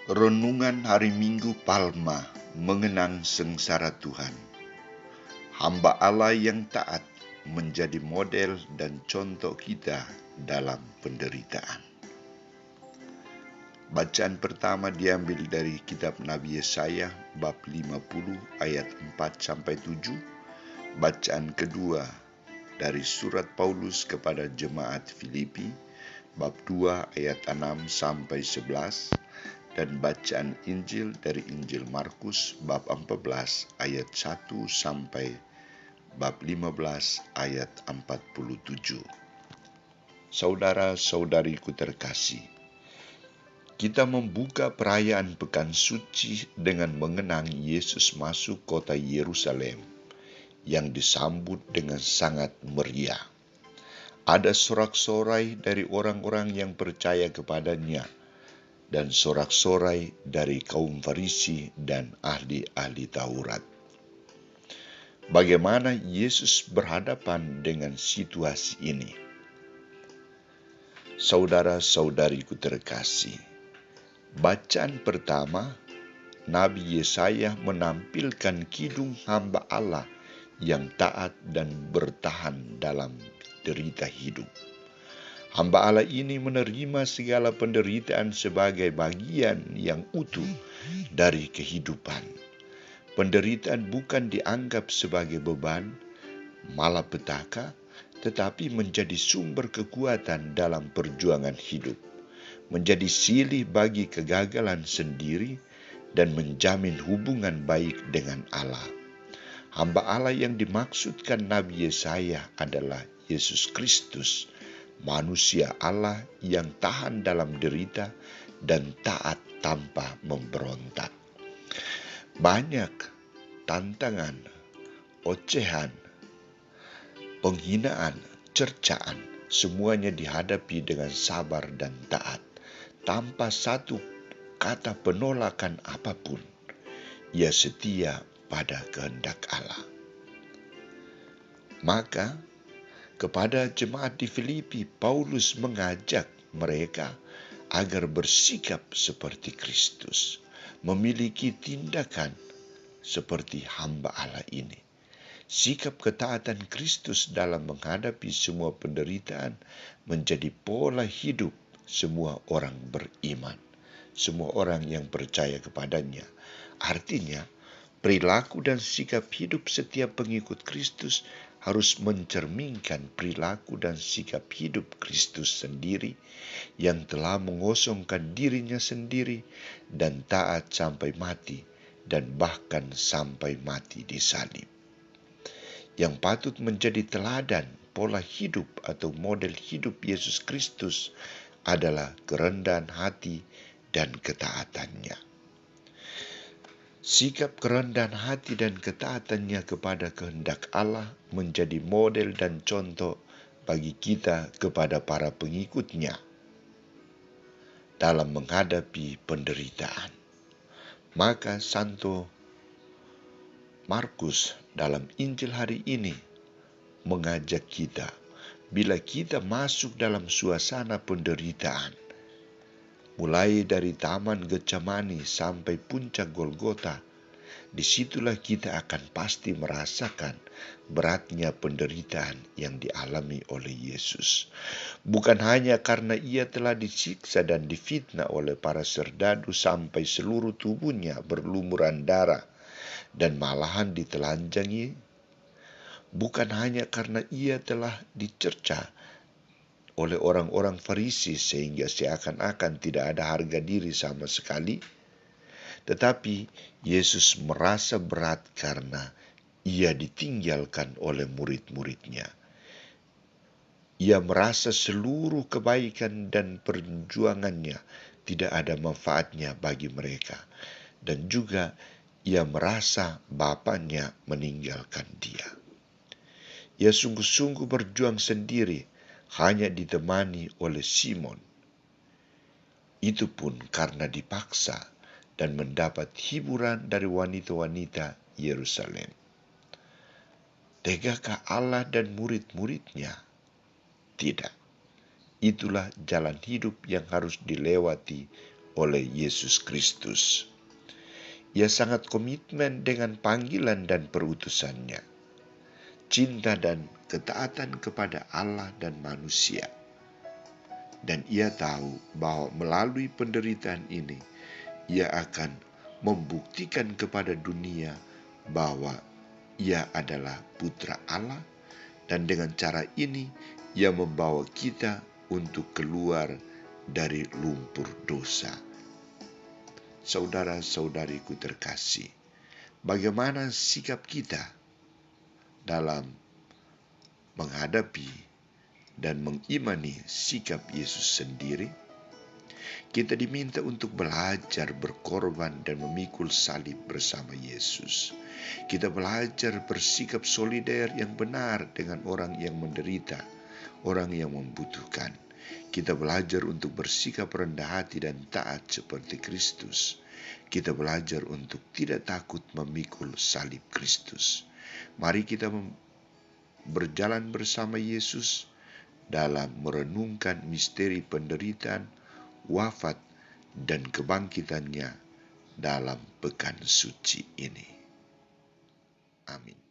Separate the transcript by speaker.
Speaker 1: Renungan Hari Minggu Palma mengenang sengsara Tuhan. Hamba Allah yang taat menjadi model dan contoh kita dalam penderitaan. Bacaan pertama diambil dari kitab Nabi Yesaya bab 50 ayat 4-7. Bacaan kedua dari surat Paulus kepada jemaat Filipi bab 2 ayat 6-11. Dan bacaan Injil dari Injil Markus bab 14 ayat 1 sampai bab 15 ayat 47. Saudara-saudariku terkasih, kita membuka perayaan Pekan Suci dengan mengenang Yesus masuk kota Yerusalem yang disambut dengan sangat meriah. Ada sorak-sorai dari orang-orang yang percaya kepadanya dan sorak-sorai dari kaum Farisi dan ahli-ahli Taurat. Bagaimana Yesus berhadapan dengan situasi ini? Saudara-saudariku terkasih, bacaan pertama, Nabi Yesaya menampilkan kidung hamba Allah yang taat dan bertahan dalam derita hidup. Hamba Allah ini menerima segala penderitaan sebagai bagian yang utuh dari kehidupan. Penderitaan bukan dianggap sebagai beban, malapetaka, tetapi menjadi sumber kekuatan dalam perjuangan hidup, menjadi silih bagi kegagalan sendiri, dan menjamin hubungan baik dengan Allah. Hamba Allah yang dimaksudkan Nabi Yesaya adalah Yesus Kristus, manusia Allah yang tahan dalam derita dan taat tanpa memberontak. Banyak tantangan, ocehan, penghinaan, cercaan, semuanya dihadapi dengan sabar dan taat, tanpa satu kata penolakan apapun. Ia setia pada kehendak Allah. Maka kepada jemaat di Filipi, Paulus mengajak mereka agar bersikap seperti Kristus, memiliki tindakan seperti hamba Allah ini. Sikap ketaatan Kristus dalam menghadapi semua penderitaan menjadi pola hidup semua orang beriman, semua orang yang percaya kepadanya. Artinya, perilaku dan sikap hidup setiap pengikut Kristus harus mencerminkan perilaku dan sikap hidup Kristus sendiri yang telah mengosongkan dirinya sendiri dan taat sampai mati dan bahkan sampai mati di salib. Yang patut menjadi teladan pola hidup atau model hidup Yesus Kristus adalah kerendahan hati dan ketaatannya. Sikap kerendahan hati dan ketaatannya kepada kehendak Allah menjadi model dan contoh bagi kita kepada para pengikutnya dalam menghadapi penderitaan. Maka Santo Markus dalam Injil hari ini mengajak kita, bila kita masuk dalam suasana penderitaan, mulai dari Taman Getsemani sampai puncak Golgota, disitulah kita akan pasti merasakan beratnya penderitaan yang dialami oleh Yesus. Bukan hanya karena ia telah disiksa dan difitnah oleh para serdadu sampai seluruh tubuhnya berlumuran darah dan malahan ditelanjangi. Bukan hanya karena ia telah dicerca oleh orang-orang Farisi sehingga seakan-akan tidak ada harga diri sama sekali, tetapi Yesus merasa berat karena ia ditinggalkan oleh murid-muridnya. Ia merasa seluruh kebaikan dan perjuangannya tidak ada manfaatnya bagi mereka. Dan juga ia merasa bapaknya meninggalkan dia. Ia sungguh-sungguh berjuang sendiri, hanya ditemani oleh Simon. Itu pun karena dipaksa dan mendapat hiburan dari wanita-wanita Yerusalem. Tegakah Allah dan murid-muridnya? Tidak. Itulah jalan hidup yang harus dilewati oleh Yesus Kristus. Ia sangat komitmen dengan panggilan dan perutusannya, cinta dan ketaatan kepada Allah dan manusia. Dan ia tahu bahwa melalui penderitaan ini, ia akan membuktikan kepada dunia bahwa ia adalah putra Allah, dan dengan cara ini ia membawa kita untuk keluar dari lumpur dosa. Saudara-saudariku terkasih, bagaimana sikap kita dalam menghadapi dan mengimani sikap Yesus sendiri? Kita diminta untuk belajar berkorban dan memikul salib bersama Yesus. Kita belajar bersikap solider yang benar dengan orang yang menderita, orang yang membutuhkan. Kita belajar untuk bersikap rendah hati dan taat seperti Kristus. Kita belajar untuk tidak takut memikul salib Kristus. Mari kita berjalan bersama Yesus dalam merenungkan misteri penderitaan, wafat, dan kebangkitannya dalam pekan suci ini. Amin.